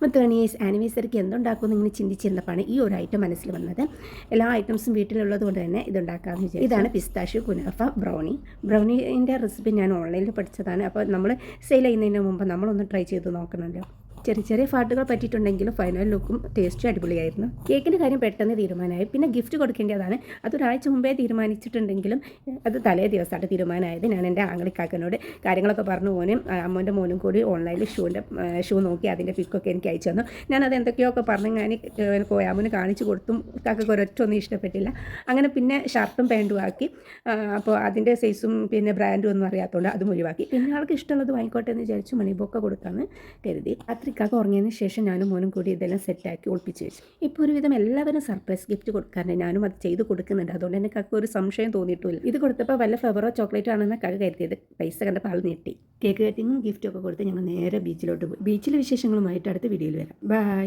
അപ്പോൾ 30 ഇയേഴ്സ് ആനിവേഴ്സറിക്ക് എന്തുണ്ടാക്കുമെന്ന് ഇങ്ങനെ ചിന്തിച്ചിരുന്നപ്പോഴാണ് ഈ ഒരു ഐറ്റം മനസ്സിൽ വന്നത്. എല്ലാ ഐറ്റംസും വീട്ടിലുള്ളത് കൊണ്ട് തന്നെ ഇതുണ്ടാക്കാമെന്ന് വിചാരിച്ചു. ഇതാണ് പിസ്താഷ്യൂ കുനാഫ ബ്രൗണീൻ്റെ റെസിപ്പി ഞാൻ ഓൺലൈനിൽ പഠിച്ചതാണ്. അപ്പോൾ നമ്മൾ സെയിൽ ചെയ്യുന്നതിന് മുമ്പ് നമ്മളൊന്ന് ട്രൈ ചെയ്ത് നോക്കണമല്ലോ. ചെറിയ ചെറിയ ഫാട്ടുകൾ പറ്റിയിട്ടുണ്ടെങ്കിലും ഫൈനൽ ലുക്കും ടേസ്റ്റും അടിപൊളിയായിരുന്നു. കേക്കിൻ്റെ കാര്യം പെട്ടെന്ന് തീരുമാനമായി. പിന്നെ ഗിഫ്റ്റ് കൊടുക്കേണ്ടതാണ്. അതൊരാഴ്ച മുമ്പേ തീരുമാനിച്ചിട്ടുണ്ടെങ്കിലും അത് തലേ ദിവസമായിട്ട് തീരുമാനമായത്. ഞാൻ എൻ്റെ ആങ്ങളിക്കാക്കനോട് കാര്യങ്ങളൊക്കെ പറഞ്ഞു. അമ്മൻ്റെ മോനും കൂടി ഓൺലൈനിൽ ഷൂ നോക്കി അതിൻ്റെ പിക്കൊക്കെ എനിക്ക് അയച്ചു തന്നു. ഞാനത് എന്തൊക്കെയൊക്കെ പറഞ്ഞ് ഞാൻ കോയാമ്മന് കാണിച്ചു കൊടുത്തും കാക്കൊക്കെ ഒരൊറ്റൊന്നും ഇഷ്ടപ്പെട്ടില്ല. അങ്ങനെ പിന്നെ ഷർട്ടും പാൻറ്റും ആക്കി. അപ്പോൾ അതിൻ്റെ സൈസും പിന്നെ ബ്രാൻഡും ഒന്നും അറിയാത്തതുകൊണ്ട് അതും ഒഴിവാക്കി. പിന്നെ ആൾക്ക് ഇഷ്ടമുള്ളത് വാങ്ങിക്കോട്ടെ എന്ന് വിചാരിച്ചു മണിബൊക്കെ കൊടുക്കാമെന്ന് കരുതി. രാത്രിക്കാക്ക് ഉറങ്ങിയതിന് ശേഷം ഞാനും മോനും കൂടി ഇതെല്ലാം സെറ്റാക്കി ഒളിപ്പിച്ച് വെച്ചു. ഇപ്പോൾ ഒരുവിധം എല്ലാവരും സർപ്രൈസ് ഗിഫ്റ്റ് കൊടുക്കാറുണ്ട്. ഞാനും അത് ചെയ്ത് കൊടുക്കുന്നുണ്ട്. അതുകൊണ്ട് തന്നെ കാക്ക് ഒരു സംശയം തോന്നിയിട്ടില്ല. ഇത് കൊടുത്തപ്പോൾ വല്ല ഫ്ലവറോ ചോക്ലേറ്റോ ആണെന്ന് കാക്ക് കരുതിയത്. പൈസ കണ്ടപ്പോൾ ആൾ ഞെട്ടി. കേക്ക് കട്ടിങ്ങും ഗിഫ്റ്റും ഒക്കെ കൊടുത്ത് ഞങ്ങൾ നേരെ ബീച്ചിലോട്ട് പോയി. ബീച്ചിലെ വിശേഷങ്ങളുമായിട്ട് അടുത്ത വീഡിയോയിൽ വരാം. ബൈ.